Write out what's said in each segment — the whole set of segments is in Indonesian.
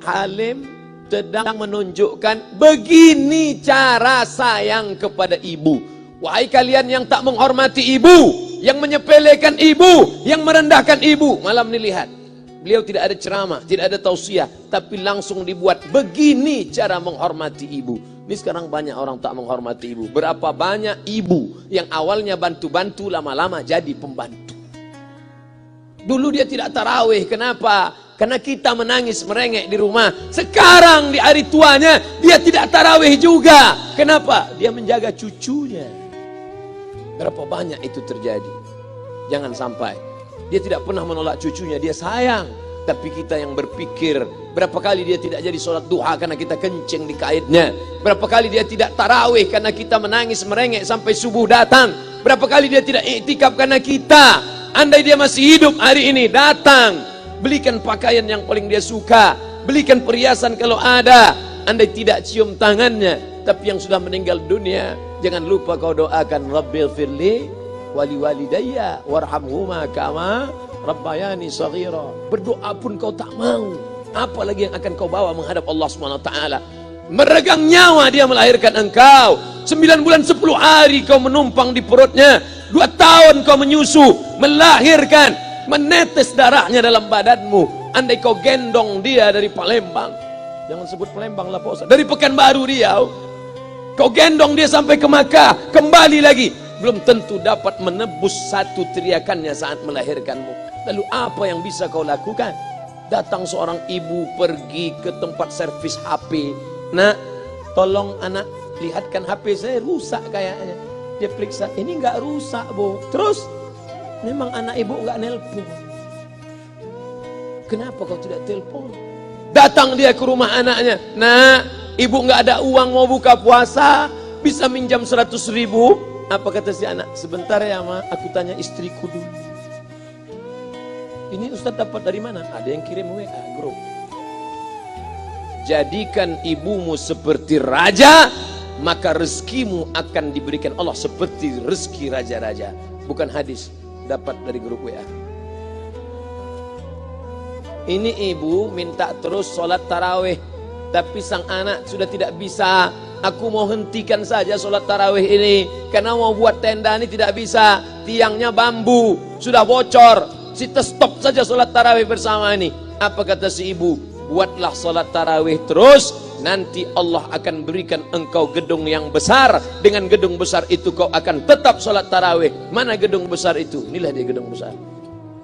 Halim sedang menunjukkan begini cara sayang kepada ibu. Wahai kalian yang tak menghormati ibu, yang menyepelekan ibu, yang merendahkan ibu. Malam ini lihat, beliau tidak ada ceramah, tidak ada tausiah, tapi langsung dibuat begini cara menghormati ibu. Ini sekarang banyak orang tak menghormati ibu. Berapa banyak ibu yang awalnya bantu-bantu, lama-lama jadi pembantu. Dulu dia tidak tarawih, kenapa? Karena kita menangis merengek di rumah. Sekarang di hari tuanya dia tidak tarawih juga. Kenapa? Dia menjaga cucunya. Berapa banyak itu terjadi. Jangan sampai. Dia tidak pernah menolak cucunya, dia sayang. Tapi kita yang berpikir, berapa kali dia tidak jadi sholat duha karena kita kencing di kaitnya. Berapa kali dia tidak tarawih karena kita menangis merengek sampai subuh datang. Berapa kali dia tidak iktikaf karena kita. Andai dia masih hidup hari ini, datang. Belikan pakaian yang paling dia suka, belikan perhiasan kalau ada. Andai tidak cium tangannya, tapi yang sudah meninggal dunia, jangan lupa kau doakan Rabbil firli wali walidayya warhamhuma kama rabbayani shaghira. Berdoa pun kau tak mau, apalagi yang akan kau bawa menghadap Allah Subhanahu wa taala. Meregang nyawa dia melahirkan engkau. 9 bulan 10 hari kau menumpang di perutnya. 2 tahun kau menyusu, melahirkan, menetes darahnya dalam badanmu. Andai kau gendong dia dari Palembang, jangan sebut Palembang lah Pak Ustaz, dari Pekanbaru Riau, kau gendong dia sampai ke Makkah, kembali lagi, belum tentu dapat menebus satu teriakannya saat melahirkanmu. Lalu apa yang bisa kau lakukan? Datang seorang ibu pergi ke tempat servis HP. Nak, tolong anak lihatkan HP saya rusak kayaknya. Dia periksa, ini nggak rusak bu. Terus memang anak ibu nggak nelpon. Kenapa kau tidak telepon? Datang dia ke rumah anaknya. Nah, ibu nggak ada uang mau buka puasa, bisa minjam 100.000. Apa kata si anak? Sebentar ya ma, aku tanya istriku dulu. Ini Ustaz dapat dari mana? Ada yang kirim WA grup. Jadikan ibumu seperti raja, maka rezekimu akan diberikan Allah seperti rezeki raja-raja. Bukan hadis, dapat dari grup WA. Ini ibu minta terus sholat tarawih, tapi sang anak sudah tidak bisa. Aku mau hentikan saja sholat tarawih ini, karena mau buat tenda ini tidak bisa. Tiangnya bambu, sudah bocor. Kita stop saja sholat tarawih bersama ini. Apa kata si ibu? Buatlah sholat tarawih terus, nanti Allah akan berikan engkau gedung yang besar. Dengan gedung besar itu kau akan tetap sholat tarawih. Mana gedung besar itu? Inilah dia gedung besar.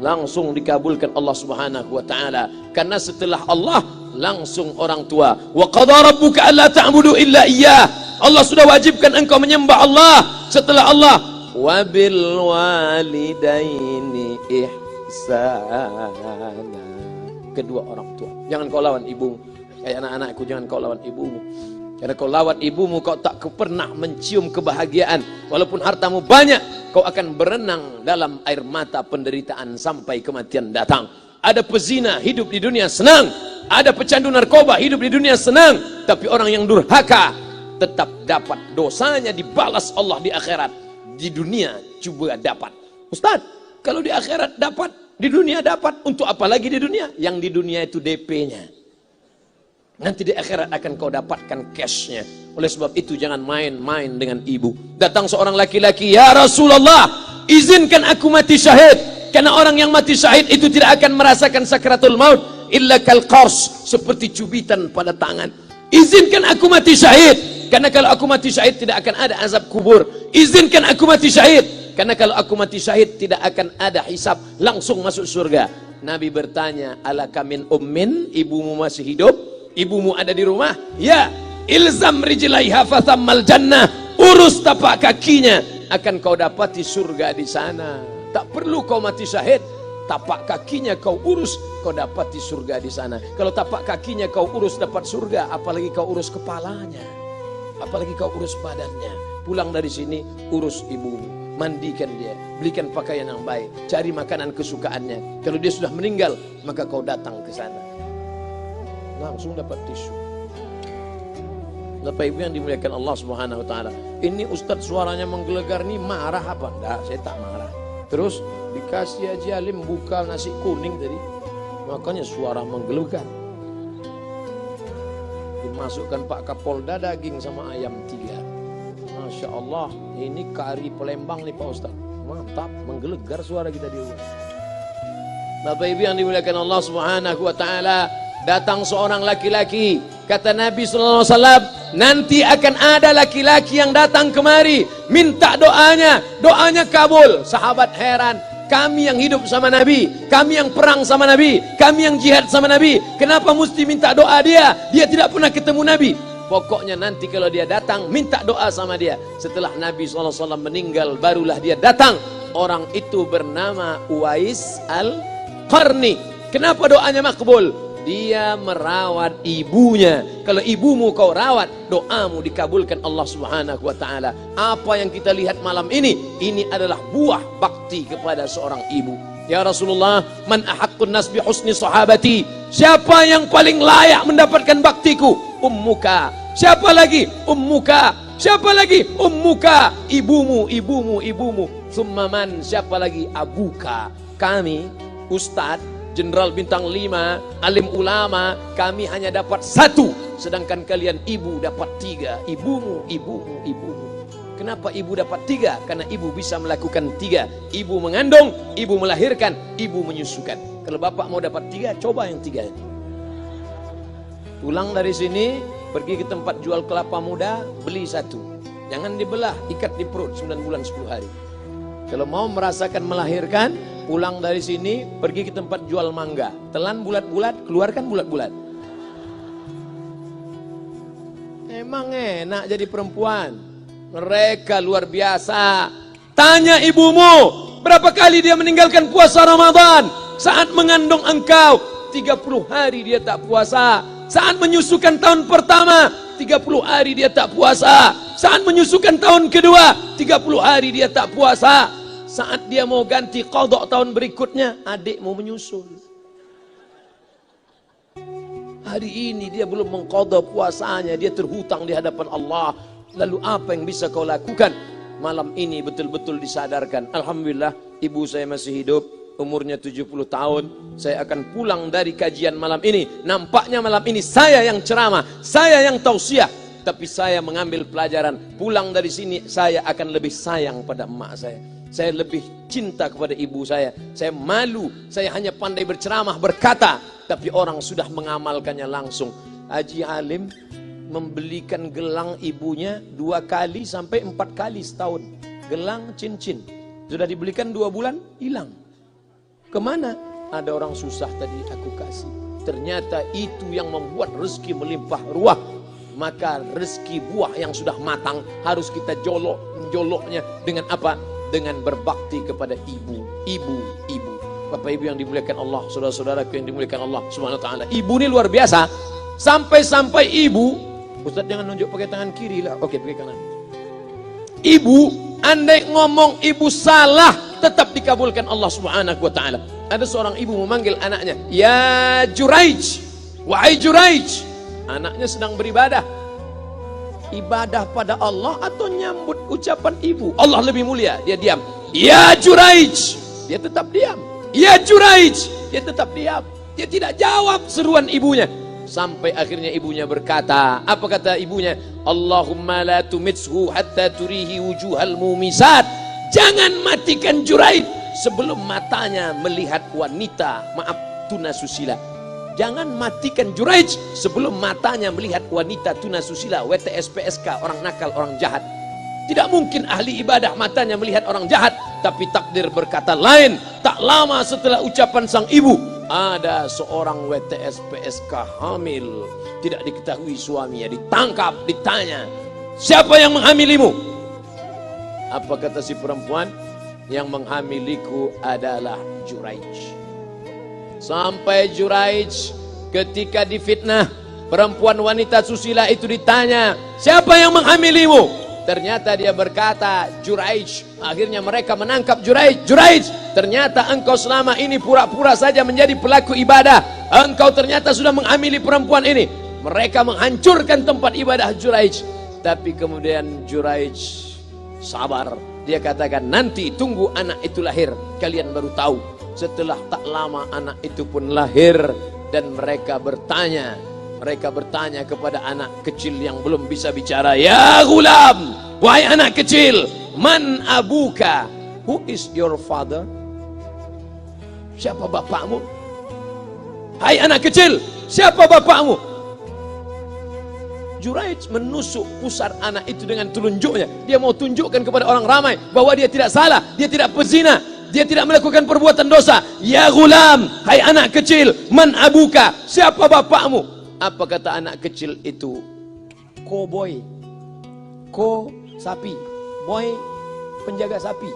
Langsung dikabulkan Allah Subhanahu wa taala. Karena setelah Allah langsung orang tua. Wa qadara rabbuka alla ta'budu illa iyyah. Allah sudah wajibkan engkau menyembah Allah. Setelah Allah, wa bil walidaini ihsana. Kedua orang tua. Jangan kau lawan ibumu. Kayak anak-anakku, jangan kau lawan ibumu. Karena kau lawan ibumu, kau tak pernah mencium kebahagiaan. Walaupun hartamu banyak, kau akan berenang dalam air mata penderitaan sampai kematian datang. Ada pezina hidup di dunia senang, ada pecandu narkoba hidup di dunia senang, tapi orang yang durhaka tetap dapat dosanya dibalas Allah di akhirat. Di dunia juga dapat. Ustaz, kalau di akhirat dapat, di dunia dapat, untuk apa lagi di dunia? Yang di dunia itu DP-nya. Nanti di akhirat akan kau dapatkan cash-nya. Oleh sebab itu jangan main-main dengan ibu. Datang seorang laki-laki, ya Rasulullah, izinkan aku mati syahid. Karena orang yang mati syahid itu tidak akan merasakan sakratul maut illa kal qars, seperti cubitan pada tangan. Izinkan aku mati syahid, karena kalau aku mati syahid tidak akan ada azab kubur. Izinkan aku mati syahid, karena kalau aku mati syahid tidak akan ada hisab, langsung masuk surga. Nabi bertanya, alaka min ummin, ibumu masih hidup? Ibumu ada di rumah? Ya. Ilzam rijlaiha fathammal jannah, urus tapak kakinya, akan kau dapati surga di sana. Tak perlu kau mati syahid, tapak kakinya kau urus, kau dapati surga di sana. Kalau tapak kakinya kau urus dapat surga, apalagi kau urus kepalanya, apalagi kau urus badannya. Pulang dari sini, urus ibumu, mandikan dia, belikan pakaian yang baik, cari makanan kesukaannya. Kalau dia sudah meninggal, maka kau datang ke sana, langsung dapat tisu. Bapak Ibu yang dimuliakan Allah Subhanahu wa taala. Ini Ustadz suaranya menggelegar, nih marah apa? Enggak, saya tak marah. Terus dikasih Haji Alim buka nasi kuning tadi, makanya suara menggelegar. masukkan Pak Kapolda daging sama ayam 3. Masya Allah, ini kari Palembang nih Pak Ustaz. Mantap, menggelegar suara kita di rumah. Bapak Ibu yang dimuliakan Allah Subhanahu wa taala, datang seorang laki-laki, kata Nabi sallallahu alaihi wasallam, nanti akan ada laki-laki yang datang kemari minta doanya, doanya kabul. Sahabat heran, kami yang hidup sama Nabi, kami yang perang sama Nabi, kami yang jihad sama Nabi, kenapa mesti minta doa dia? Dia tidak pernah ketemu Nabi. Pokoknya nanti kalau dia datang, minta doa sama dia. Setelah Nabi SAW meninggal, barulah dia datang. Orang itu bernama Uwais Al-Qarni. Kenapa doanya makbul? Dia merawat ibunya. Kalau ibumu kau rawat, doamu dikabulkan Allah Subhanahu wa taala. Apa yang kita lihat malam ini adalah buah bakti kepada seorang ibu. Ya Rasulullah, man ahaqqun nas bi husni sahabati? Siapa yang paling layak mendapatkan baktiku? Ummuka. Siapa lagi? Ummuka. Siapa lagi? Ummuka. Ibumu, ibumu, ibumu. Summa man? Siapa lagi? Abuka. Kami, Ustadz, Jenderal Bintang 5, alim ulama, kami hanya dapat 1, sedangkan kalian ibu dapat 3. Ibumu, ibumu, ibumu. Kenapa ibu dapat 3? Karena ibu bisa melakukan 3. Ibu mengandung, ibu melahirkan, ibu menyusukan. Kalau bapak mau dapat 3, coba yang 3 ini. Pulang dari sini, pergi ke tempat jual kelapa muda, beli 1. Jangan dibelah, ikat di perut 9 bulan 10 hari. Kalau mau merasakan melahirkan, pulang dari sini, pergi ke tempat jual mangga. Telan bulat-bulat, keluarkan bulat-bulat. Emang enak jadi perempuan. Mereka luar biasa. Tanya ibumu, berapa kali dia meninggalkan puasa Ramadan? Saat mengandung engkau, 30 hari dia tak puasa. Saat menyusukan tahun pertama, 30 hari dia tak puasa. Saat menyusukan tahun kedua, 30 hari dia tak puasa. Saat dia mau ganti qadha tahun berikutnya, adik mau menyusul. Hari ini dia belum mengqadha puasanya, dia terhutang di hadapan Allah. Lalu apa yang bisa kau lakukan? Malam ini betul-betul disadarkan. Alhamdulillah, ibu saya masih hidup, umurnya 70 tahun. Saya akan pulang dari kajian malam ini. Nampaknya malam ini saya yang ceramah, saya yang tausiah. Tapi saya mengambil pelajaran. Pulang dari sini, saya akan lebih sayang pada emak saya. Saya lebih cinta kepada ibu saya. Saya malu, saya hanya pandai berceramah, berkata, tapi orang sudah mengamalkannya langsung. Haji Alim membelikan gelang ibunya 2 kali sampai 4 kali setahun. Gelang cincin. Sudah dibelikan 2 bulan, hilang. Kemana? Ada orang susah tadi aku kasih. Ternyata itu yang membuat rezeki melimpah ruah. Maka rezeki buah yang sudah matang harus kita joloknya dengan apa? Dengan berbakti kepada ibu. Bapak ibu yang dimuliakan Allah, saudara-saudaraku yang dimuliakan Allah Subhanahu wa taala. Ibu ini luar biasa. Sampai-sampai ibu, Ustaz jangan nunjuk pakai tangan kiri lah. Oke, pakai kanan. Ibu, andai ngomong ibu salah, tetap dikabulkan Allah Subhanahu wa taala. Ada seorang ibu memanggil anaknya, "Ya Juraij, wahai Juraij." Anaknya sedang beribadah. Ibadah pada Allah atau nyambut ucapan ibu? Allah lebih mulia, dia diam. "Ya Juraij." Dia tetap diam. "Ya Juraij." Dia tetap diam. Dia tidak jawab seruan ibunya. Sampai akhirnya ibunya berkata, apa kata ibunya? "Allahumma la tumitshu hatta turihi wujuhal mumisat." Jangan matikan Juraij sebelum matanya melihat wanita, maaf, tunasusila. Jangan matikan Juraij sebelum matanya melihat wanita tunasusila, WTS PSK, orang nakal, orang jahat. Tidak mungkin ahli ibadah matanya melihat orang jahat. Tapi takdir berkata lain. Tak lama setelah ucapan sang ibu, ada seorang WTS PSK hamil. Tidak diketahui suaminya, ditangkap, ditanya, "Siapa yang menghamilimu?" Apa kata si perempuan? "Yang menghamiliku adalah Juraij." Sampai Juraij ketika difitnah, perempuan wanita susila itu ditanya, "Siapa yang menghamilimu?" Ternyata dia berkata, "Juraij." Akhirnya mereka menangkap Juraij. "Juraij, ternyata engkau selama ini pura-pura saja menjadi pelaku ibadah. Engkau ternyata sudah menghamili perempuan ini." Mereka menghancurkan tempat ibadah Juraij. Tapi kemudian Juraij sabar. Dia katakan, "Nanti tunggu anak itu lahir, kalian baru tahu." Setelah tak lama anak itu pun lahir dan mereka bertanya, Mereka bertanya kepada anak kecil yang belum bisa bicara, "Ya gulam, wahai anak kecil, man abuka? Who is your father?" Siapa bapakmu? Hai anak kecil, siapa bapakmu? Juraij menusuk pusar anak itu dengan telunjuknya. Dia mau tunjukkan kepada orang ramai bahwa dia tidak salah, dia tidak pezina, dia tidak melakukan perbuatan dosa. Ya gulam, hai anak kecil, man abuka? Siapa bapakmu? Apa kata anak kecil itu? Cowboy. Ko sapi, boy penjaga sapi,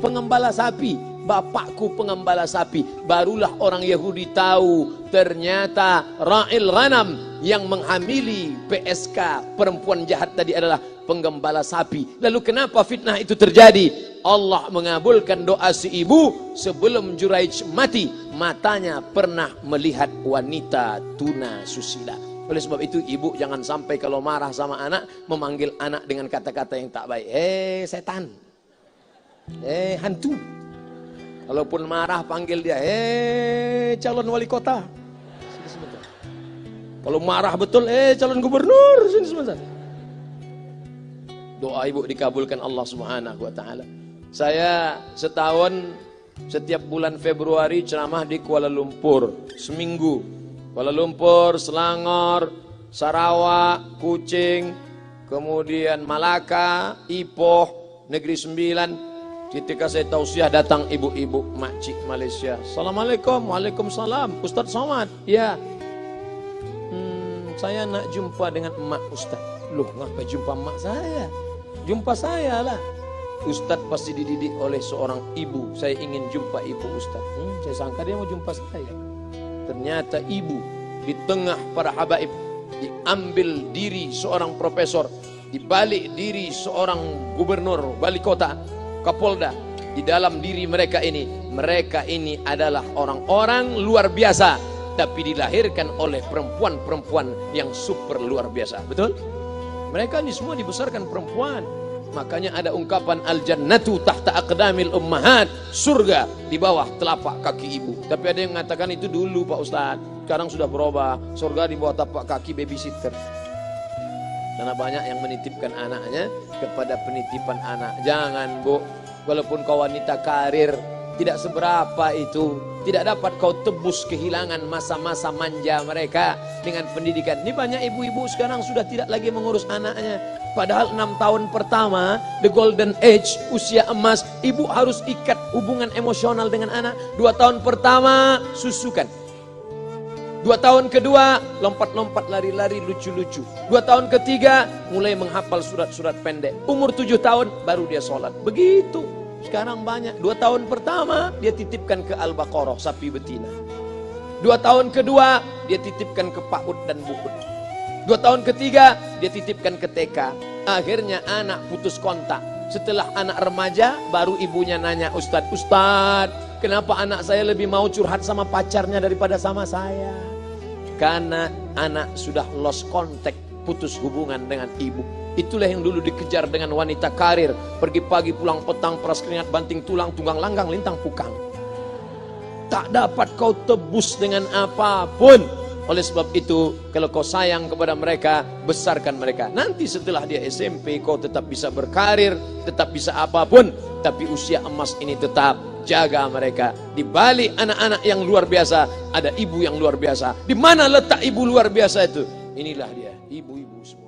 pengembala sapi. Bapakku pengembala sapi. Barulah orang Yahudi tahu ternyata ra'il ghanam yang menghamili PSK perempuan jahat tadi adalah penggembala sapi. Lalu kenapa fitnah itu terjadi? Allah mengabulkan doa si ibu sebelum Juraij mati. Matanya pernah melihat wanita tuna susila. Oleh sebab itu ibu jangan sampai kalau marah sama anak memanggil anak dengan kata-kata yang tak baik. Setan, hantu. Kalaupun marah panggil dia, calon wali kota. Sini sebentar. Kalau marah betul, calon gubernur. Sini sebentar. Doa ibu dikabulkan Allah Subhanahu wa taala. Saya setahun setiap bulan Februari ceramah di Kuala Lumpur seminggu. Kuala Lumpur, Selangor, Sarawak, Kuching, kemudian Malaka, Ipoh, Negeri Sembilan. Ketika saya tausiah datang ibu-ibu makcik Malaysia. Assalamualaikum. Waalaikumsalam. Ustaz Somad. Ya. Saya nak jumpa dengan emak Ustaz. Loh, ngapa jumpa emak saya? Jumpa saya lah. Ustaz pasti dididik oleh seorang ibu. Saya ingin jumpa ibu Ustaz. Saya sangka dia mau jumpa saya. Ternyata ibu di tengah para habaib, diambil diri seorang profesor, dibalik diri seorang gubernur, wali kota, Kapolda. Di dalam diri mereka ini adalah orang-orang luar biasa, tapi dilahirkan oleh perempuan-perempuan yang super luar biasa. Betul? Mereka ini semua dibesarkan perempuan. Makanya ada ungkapan al-jannatu tahta aqdamil ummahat, surga di bawah telapak kaki ibu. Tapi ada yang mengatakan itu dulu Pak Ustadz, sekarang sudah berubah, surga di bawah telapak kaki babysitter. Karena banyak yang menitipkan anaknya kepada penitipan anak. Jangan bu, walaupun kau wanita karir, tidak seberapa itu. Tidak dapat kau tebus kehilangan masa-masa manja mereka dengan pendidikan. Ini banyak ibu-ibu sekarang sudah tidak lagi mengurus anaknya. Padahal 6 tahun pertama, the golden age, usia emas, ibu harus ikat hubungan emosional dengan anak. 2 tahun pertama, susukan. 2 tahun kedua, lompat-lompat, lari-lari, lucu-lucu. 2 tahun ketiga, mulai menghafal surat-surat pendek. Umur 7 tahun, baru dia sholat. Begitu. Sekarang banyak. 2 tahun pertama, dia titipkan ke Al-Baqarah, sapi betina. 2 tahun kedua, dia titipkan ke PAUD dan BUUD. 2 tahun ketiga, dia titipkan ke TK. Akhirnya anak putus kontak. Setelah anak remaja, baru ibunya nanya, Ustadz, kenapa anak saya lebih mau curhat sama pacarnya daripada sama saya? Karena anak sudah lost contact, putus hubungan dengan ibu. Itulah yang dulu dikejar dengan wanita karir. Pergi pagi pulang petang, peras keringat, banting tulang, tunggang langgang, lintang pukang. Tak dapat kau tebus dengan apapun. Oleh sebab itu, kalau kau sayang kepada mereka, besarkan mereka. Nanti setelah dia SMP, kau tetap bisa berkarir, tetap bisa apapun. Tapi usia emas ini tetap jaga mereka. Di balik anak-anak yang luar biasa, ada ibu yang luar biasa. Di mana letak ibu luar biasa itu? Inilah dia, ibu-ibu semua.